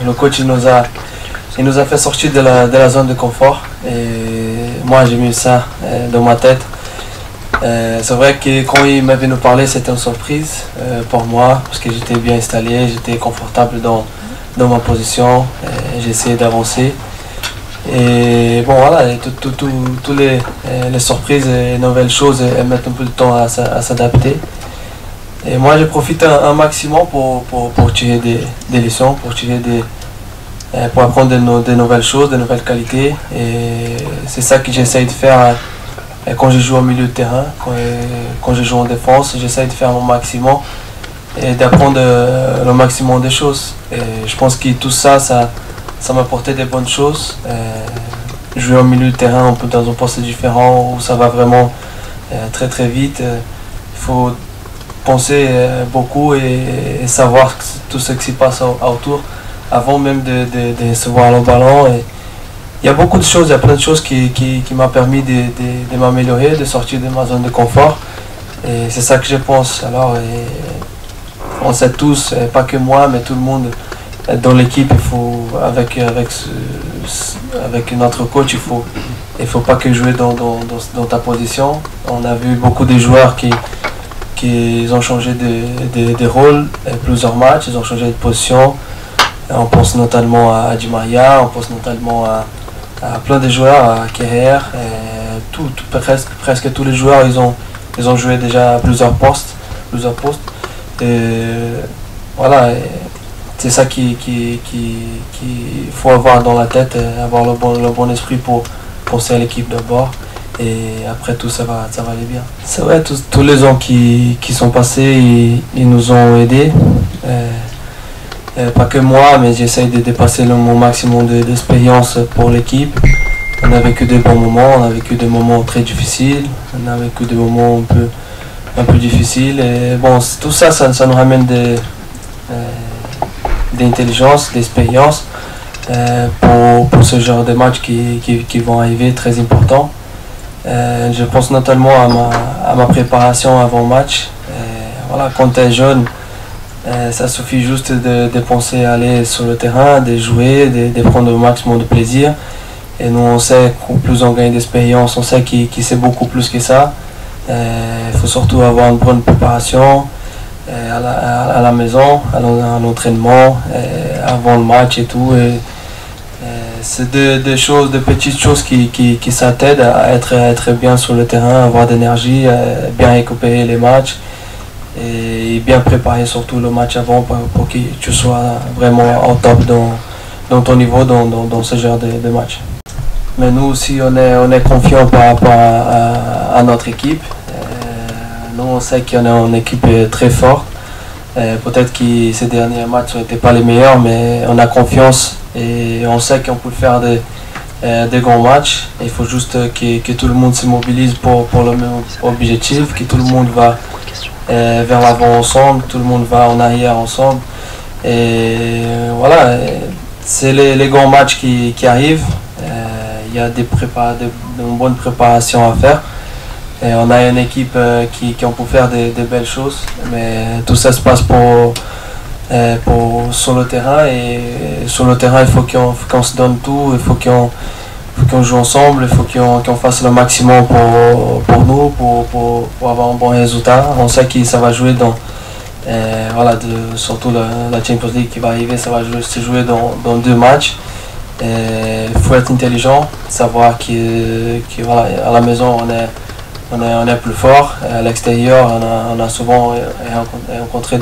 le coach il nous a fait sortir de la zone de confort. Et moi j'ai mis ça dans ma tête. C'est vrai que quand il m'avait nous parler, c'était une surprise pour moi, parce que j'étais bien installé, j'étais confortable dans ma position, j'ai essayé d'avancer. Et bon voilà, toutes les surprises et nouvelles choses, elles mettent un peu de temps à s'adapter. Et moi je profite un maximum pour tirer des leçons, pour apprendre de nouvelles choses, de nouvelles qualités. Et c'est ça que j'essaye de faire. Quand je joue au milieu de terrain, quand je joue en défense, j'essaie de faire mon maximum et d'apprendre le maximum des choses. Et je pense que tout ça, ça m'a apporté des bonnes choses. Jouer au milieu de terrain, on peut dans un poste différent où ça va vraiment très très vite. Il faut penser beaucoup et savoir tout ce qui se passe autour avant même de recevoir le ballon. Il y a beaucoup de choses, il y a plein de choses qui m'ont permis de m'améliorer, de sortir de ma zone de confort. Et c'est ça que je pense. Alors, on sait tous, pas que moi, mais tout le monde dans l'équipe, il faut, avec notre coach, il faut pas que jouer dans ta position. On a vu beaucoup de joueurs qui ont changé de rôle, plusieurs matchs, ils ont changé de position. On pense notamment à Di Maria, on pense notamment à plein de joueurs, à Kerrer, presque tous les joueurs ils ont joué déjà à plusieurs postes. Et voilà, c'est ça qu'il faut avoir dans la tête, avoir le bon esprit pour penser à l'équipe d'abord. Et après tout ça va aller bien. C'est vrai, tous les ans qui sont passés, ils nous ont aidés. Pas que moi, mais j'essaye de dépasser mon maximum d'expérience pour l'équipe. On a vécu des bons moments, on a vécu des moments très difficiles, on a vécu des moments un peu difficiles. Et bon, tout ça, ça nous ramène d'intelligence, d'expérience pour ce genre de matchs qui vont arriver, très importants. Je pense notamment à ma préparation avant le match. Voilà, quand tu es jeune, ça suffit juste de penser à aller sur le terrain, de jouer, de prendre le maximum de plaisir. Et nous, on sait qu'au plus on gagne d'expérience, on sait qu'il sait beaucoup plus que ça. Il faut surtout avoir une bonne préparation à la maison, à l'entraînement, avant le match et tout. C'est des choses, de petites choses qui s'aident à être bien sur le terrain, avoir d'énergie, bien récupérer les matchs. Et bien préparer surtout le match avant pour que tu sois vraiment au top dans ton niveau dans ce genre de match. Mais nous aussi on est confiants par rapport à notre équipe. Nous on sait qu'on est une équipe très forte. Peut-être que ces derniers matchs n'étaient pas les meilleurs, mais on a confiance et on sait qu'on peut faire des grands matchs. Il faut juste que tout le monde se mobilise pour le même objectif, que tout le monde va vers l'avant ensemble, tout le monde va en arrière ensemble. Et voilà, c'est les grands matchs qui arrivent. Il y a une bonne préparation à faire. Et on a une équipe qui peut faire des belles choses. Mais tout ça se passe sur le terrain. Et sur le terrain, il faut qu'on se donne tout. Il faut qu'on joue ensemble, il faut qu'on fasse le maximum pour nous, pour avoir un bon résultat. On sait que ça va jouer surtout la Champions League qui va arriver, ça va se jouer dans 2 matchs. Il faut être intelligent, savoir que voilà, à la maison on est plus fort, à l'extérieur on a souvent rencontré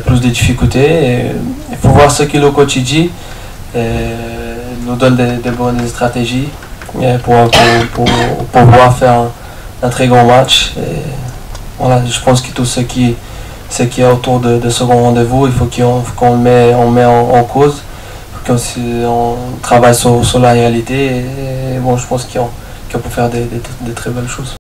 plus de difficultés. Il faut voir ce que le coach dit. Nous donne des bonnes stratégies pour pouvoir faire un très grand match. Et voilà, je pense que tout ce qui est autour de ce grand rendez-vous, il faut qu'on met en cause, qu'on travaille sur la réalité. Et bon, je pense qu'on peut faire des très belles choses.